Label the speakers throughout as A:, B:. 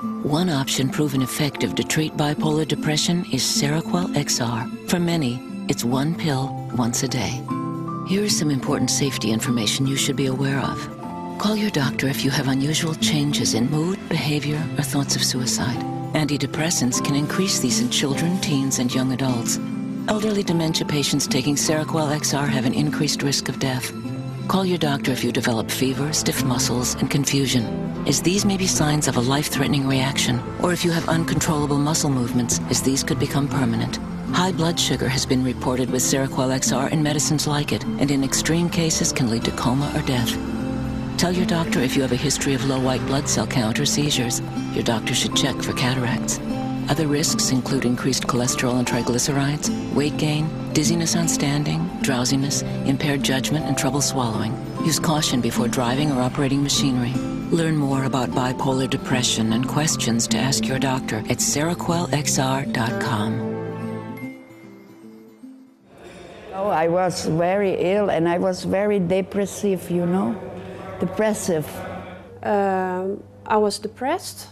A: One option proven effective to treat bipolar depression is Seroquel XR. For many, it's one pill once a day. Here is some important safety information you should be aware of. Call your doctor if you have unusual changes in mood, behavior, or thoughts of suicide. Antidepressants can increase these in children, teens, and young adults. Elderly dementia patients taking Seroquel XR have an increased risk of death. Call your doctor if you develop fever, stiff muscles, and confusion, as these may be signs of a life-threatening reaction, or if you have uncontrollable muscle movements, as these could become permanent. High blood sugar has been reported with Seroquel XR and medicines like it, and in extreme cases can lead to coma or death. Tell your doctor if you have a history of low white blood cell count or seizures. Your doctor should check for cataracts. Other risks include increased cholesterol and triglycerides, weight gain, dizziness on standing, drowsiness, impaired judgment, and trouble swallowing. Use caution before driving or operating machinery. Learn more about bipolar depression and questions to ask your doctor at seroquelxr.com.
B: Oh, I was very ill and I was very depressive, you know. Depressive.
C: I was depressed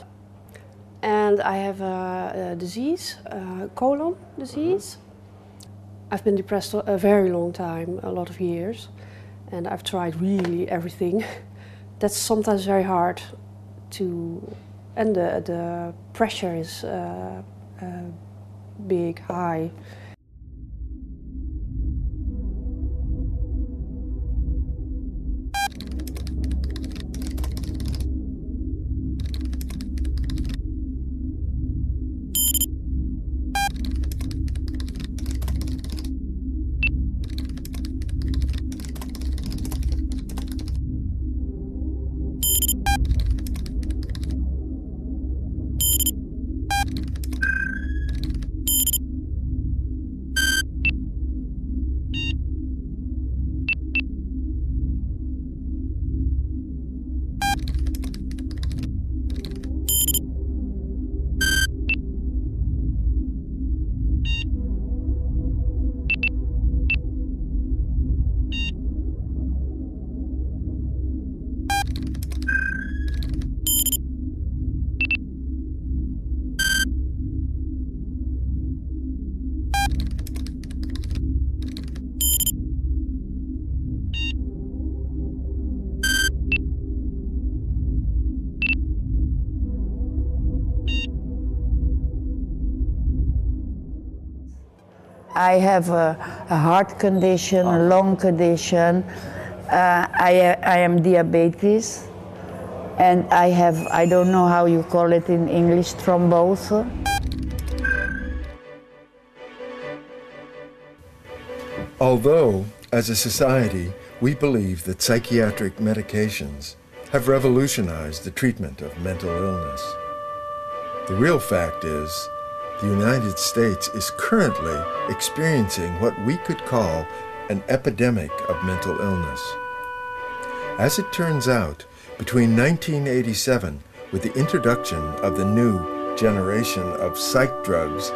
C: and I have a disease, colon disease. I've been depressed a very long time, a lot of years, and I've tried really everything. That's sometimes very hard to, and the pressure is big, high.
B: I have a heart condition, a lung condition. I am diabetes, and I have, I don't know how you call it in English, thrombose.
D: Although, as a society, we believe that psychiatric medications have revolutionized the treatment of mental illness, the real fact is the United States is currently experiencing what we could call an epidemic of mental illness. As it turns out, between 1987, with the introduction of the new generation of psych drugs,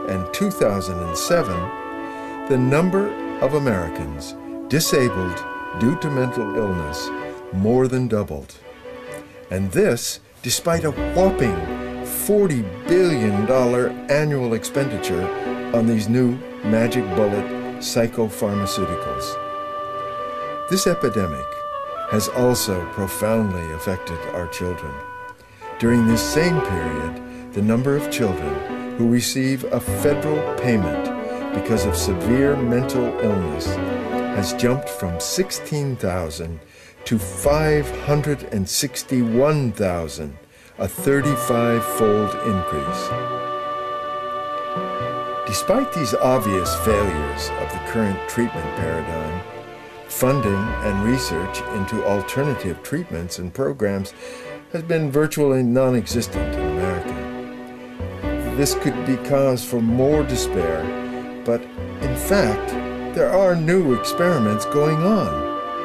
D: and 2007, the number of Americans disabled due to mental illness more than doubled. And this despite a whopping $40 billion annual expenditure on these new magic bullet psychopharmaceuticals. This epidemic has also profoundly affected our children. During this same period, the number of children who receive a federal payment because of severe mental illness has jumped from 16,000 to 561,000, a 35-fold increase. Despite these obvious failures of the current treatment paradigm, funding and research into alternative treatments and programs has been virtually non-existent in America. This could be cause for more despair, but in fact, there are new experiments going on,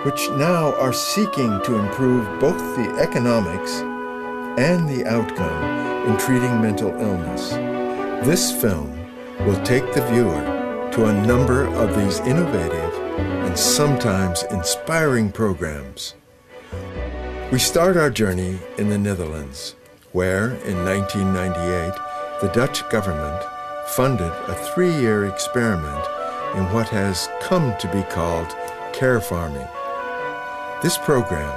D: which now are seeking to improve both the economics and the outcome in treating mental illness. This film will take the viewer to a number of these innovative and sometimes inspiring programs. We start our journey in the Netherlands, where in 1998 the Dutch government funded a 3-year experiment in what has come to be called care farming. This program,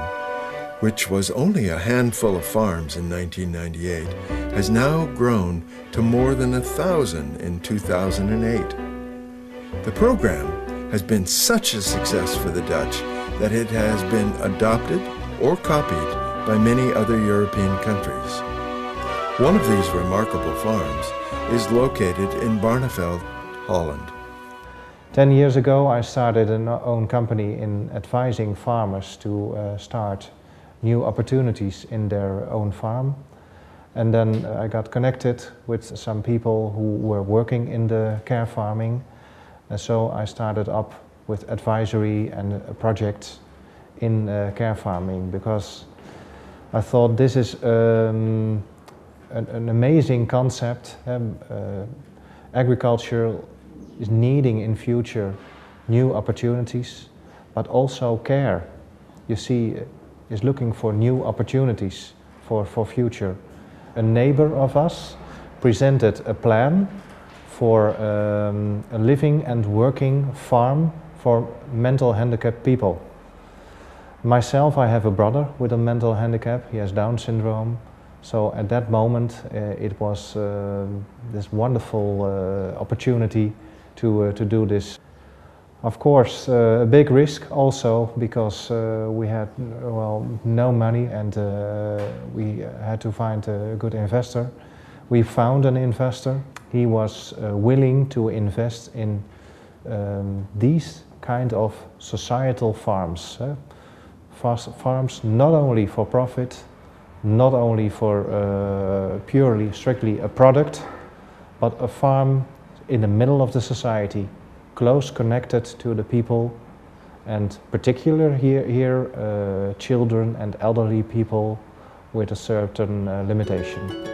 D: which was only a handful of farms in 1998, has now grown to more than 1,000 in 2008. The program has been such a success for the Dutch that it has been adopted or copied by many other European countries. One of these remarkable farms is located in Barneveld, Holland.
E: 10 years ago I started an own company in advising farmers to start new opportunities in their own farm. And then I got connected with some people who were working in the care farming. And so I started up with advisory and projects in care farming, because I thought this is an amazing concept. Agriculture is needing in future new opportunities, but also care, you see, is looking for new opportunities for future. A neighbor of us presented a plan for a living and working farm for mental handicapped people. Myself, I have a brother with a mental handicap. He has Down syndrome. So at that moment it was this wonderful opportunity to do this. Of course, a big risk also, because we had no money, and we had to find a good investor. We found an investor. He was willing to invest in these kind of societal farms. Farms not only for profit, not only for purely, strictly a product, but a farm in the middle of the society, close connected to the people, and particular here children and elderly people with a certain limitation.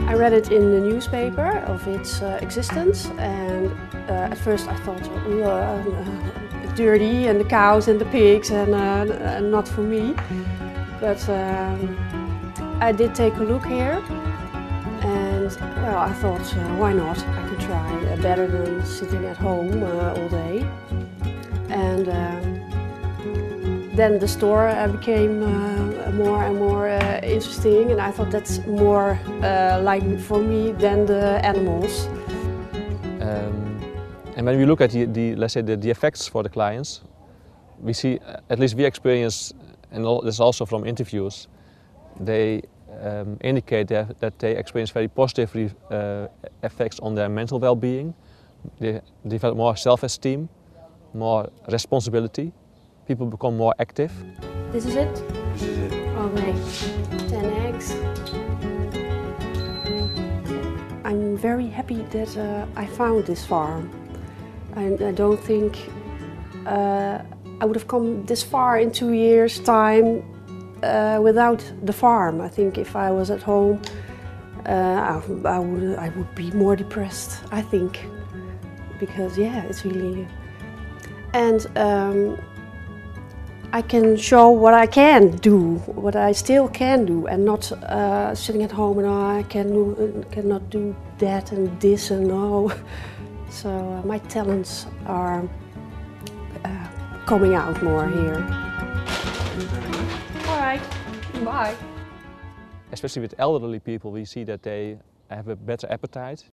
C: I read it in the newspaper of its existence, and at first I thought, dirty, and the cows and the pigs, and not for me. But I did take a look here, and well, I thought, why not? I can try better than sitting at home all day. And then the store became more and more interesting, and I thought that's more like for me than the animals.
F: And when we look at let's say the effects for the clients, we see, at least we experience, and this is also from interviews, they indicate that they experience very positive effects on their mental well-being. They develop more self-esteem, more responsibility. People become more active.
C: This is it?
D: This is it.
C: Okay, 10 eggs. I'm very happy that I found this farm. I don't think I would have come this far in 2 years' time without the farm. I think if I was at home, I would be more depressed, I think. Because yeah, it's really... And I can show what I can do, what I still can do, and not sitting at home and I cannot do that and this and no. So my talents are coming out more here. All right, bye.
F: Especially with elderly people, we see that they have a better appetite.